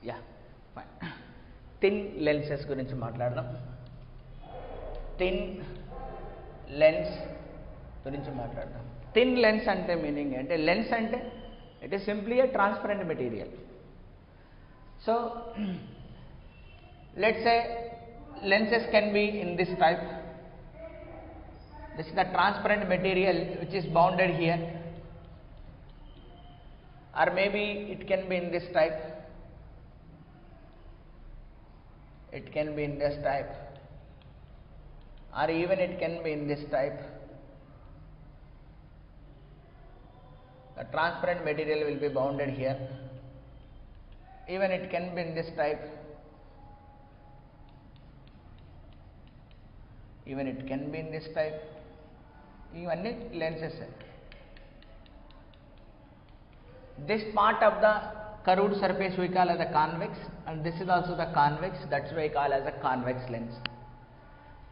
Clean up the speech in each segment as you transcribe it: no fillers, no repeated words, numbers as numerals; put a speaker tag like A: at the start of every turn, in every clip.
A: Yeah fine. Thin lenses గురించి మాట్లాడదాం. Thin lens గురించి మాట్లాడదాం. థిన్ లెన్స్ అంటే మీనింగ్ అంటే, లెన్స్ అంటే it is simply A transparent material. So let's say lenses can be in this type. This is the transparent material which is bounded here, or maybe it can be in this type. It can be in this type, or even it can be in this type. The transparent material will be bounded here. Even it can be in this type. Even it can be in this type. Ivanni lenses. This part of the curved surface we call as a convex, and this is also the convex. That's why we call as a convex lens.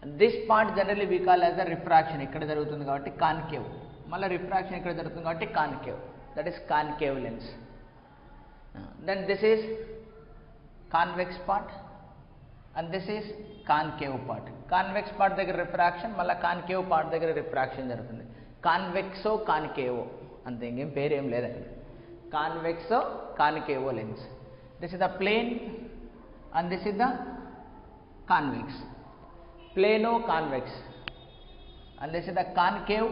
A: And this part generally we call as a refraction. Ikkada jarugutundi kabatti concave. Malla refraction ikkada jarugutundi kabatti concave. That is concave lens. Then this is convex part, and this is concave part. Convex part దగ్గర refraction, మళ్ళీ concave part దగ్గర refraction జరుగుతుంది. Convexo concavo అంతే, ఇంకేం పేరు ఏం లేదండి. Convexo concavo lens. This is the plane and this is the convex. Plano convex and this is the concave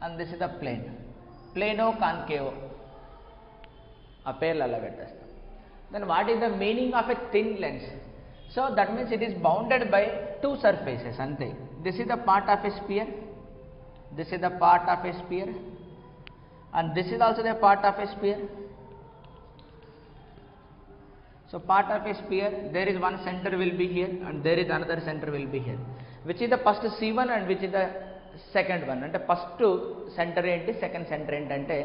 A: and this is the plane. Plano concavo ఆ పేర్లు అలా పెట్టేస్తాం. Then what is the meaning of a thin lens? So that means it is bounded by two surfaces ante. This is the part of a sphere, this is the part of a sphere, and this is also the part of a sphere. So part of a sphere, there is one center will be here and there is another center will be here. Which is the first C1 and which is the second one? Ante first center enti, second center enti ante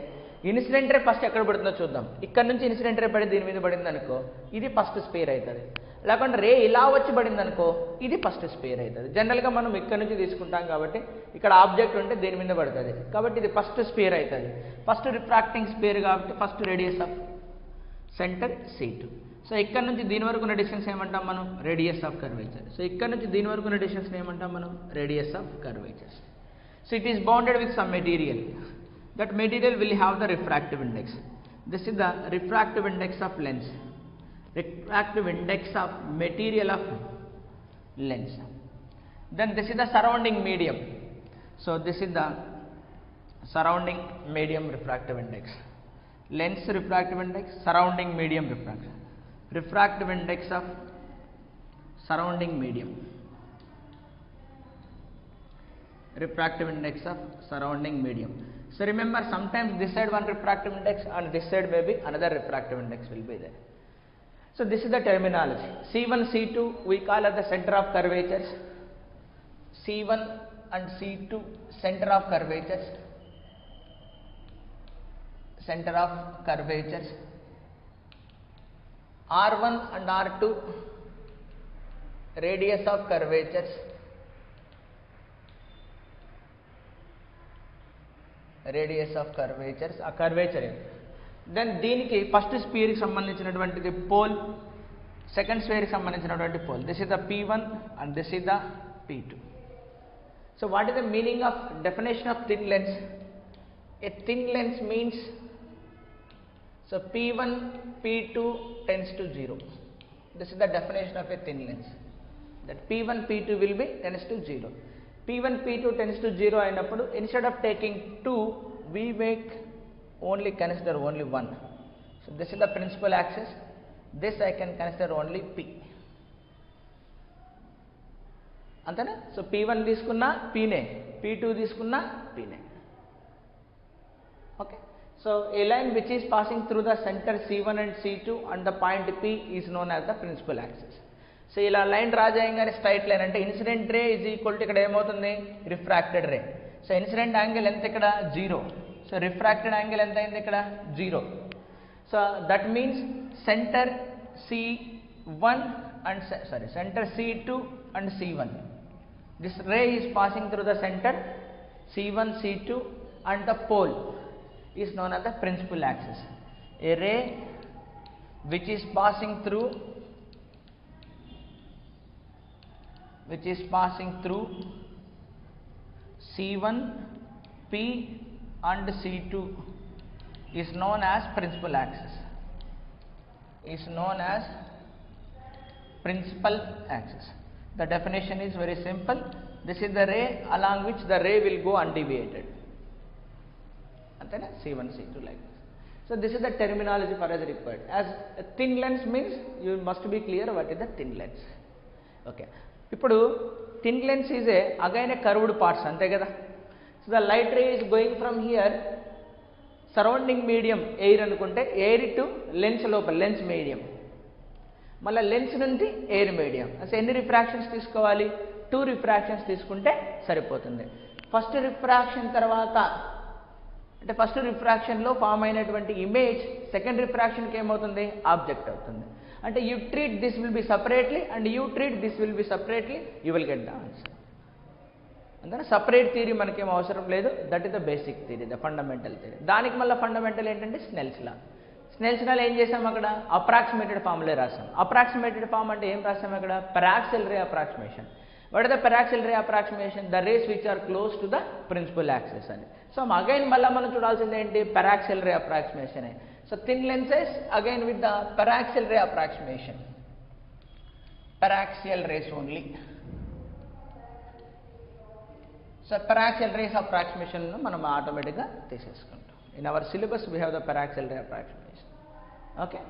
A: incident ray first ఎక్కడ పడుతుందో చూద్దాం. ఇక్కడ నుంచి incident ray పడి దీని మీద పడింది అనుకో, ఇది ఫస్ట్ స్పేర్ అవుతుంది. లేకుంటే రే ఇలా వచ్చి పడింది అనుకో, ఇది ఫస్ట్ స్పేర్ అవుతుంది. జనరల్గా మనం ఇక్కడ నుంచి తీసుకుంటాం కాబట్టి ఇక్కడ ఆబ్జెక్ట్ ఉంటే దీని మీద పడుతుంది కాబట్టి ఇది ఫస్ట్ స్పేర్ అవుతుంది. ఫస్ట్ రిఫ్రాక్టింగ్ స్పేర్ కాబట్టి first radius of centre C2. So ఇక్కడ నుంచి దీని వరకు ఉన్న డిస్టెన్స్ ఏమంటాం మనం? Radius of curvature. సో ఇక్కడ నుంచి దీని వరకు ఉన్న డిస్టెన్స్ ఏమంటాం మనం? Radius of curvature. So it is bounded with some material. That material will have the refractive index. This is the refractive index of lens. Refractive index of material of lens. Then this is the surrounding medium. So this is the surrounding medium refractive index. Lens refractive index, surrounding medium refraction. Refractive index of surrounding medium. Refractive index of surrounding medium. So remember, sometimes this side one refractive index and this side maybe another refractive index will be there. So this is the terminology. C1, C2 we call as the center of curvatures. C1 and C2 center of curvatures. Center of curvatures. R1 and R2 radius of curvatures. Radius of curvatures, ఆ curvature. Then దీనికి first స్పియర్కి సంబంధించినటువంటిది pole, second స్పియర్కి సంబంధించినటువంటి pole. This is the P1 and this is the P2. So what is the meaning of definition of thin lens? A thin lens means, so P1 P2 tends to 0. This is the definition of a thin lens. That P1 P2 will be tends to 0. P1 P2 tends to 0 అయినప్పుడు instead of taking 2 we make only consider only 1. So this is the principal axis. This I can consider only P. అంతేనా? So P1 తీసుకున్నా Pనే, P2 తీసుకున్నా Pనే. Okay. So a line which is passing through the center C1 and C2 and the point P is known as the principal axis. So ఇలా line draw చేయగానే straight line అంటే incident ray is equal to ఇక్కడ ఏమవుతుంది? Refracted ray. So incident angle ఎంత ఇక్కడ? 0. So refracted angle ఎంత అయింది ఇక్కడ? 0. So that means centre C1 and center C2 and C1. This ray is passing through the center C1, C2 and the pole is known as the principal axis. A ray which is passing through C1, P and C2 is known as principal axis. The definition is very simple. This is the ray along which the ray will go undeviated. Antena C1, C2 like this. So this is the terminology for us required. As a thin lens means you must be clear what is the thin lens. Okay. Ippudu thin lens is again a curved parts ante kada. So the light ray is going from here, surrounding medium air anukunte, air to lens lopal, lens medium, malla lens నుండి air medium. అసలు ఎన్ని refractions తీసుకోవాలి? 2 refractions తీసుకుంటే సరిపోతుంది. First refraction తర్వాత అంటే first రిఫ్రాక్షన్లో form అయినటువంటి image second రిఫ్రాక్షన్కి ఏమవుతుంది? ఆబ్జెక్ట్ అవుతుంది. అంటే you treat this will be separately and you treat this will be separately, you will get the answer. అందుకని సపరేట్ థియరీ మనకేం అవసరం లేదు. That is the basic theory, the fundamental theory. దానికి మళ్ళీ fundamental ఏంటంటే స్నెల్స్ లా. స్నెల్స్ లా ఏం చేసాం? అక్కడ అప్రాక్సిమేటెడ్ ఫార్ములే రాసాం. అప్రాక్సిమేటెడ్ ఫార్మ్ అంటే ఏం రాసాం? అక్కడ పెరాక్సిల్ రే approximation. What is the paraxial ray approximation? The rays which are close to the principal axis అని. సో again మళ్ళీ మనం చూడాల్సింది ఏంటి? paraxial ray approximation. So thin lenses again with the paraxial ray approximation. Paraxial rays only. So paraxial rays approximation మనం ఆటోమేటిక్గా తీసేసుకుంటాం. In our syllabus we have the paraxial ray approximation. Okay.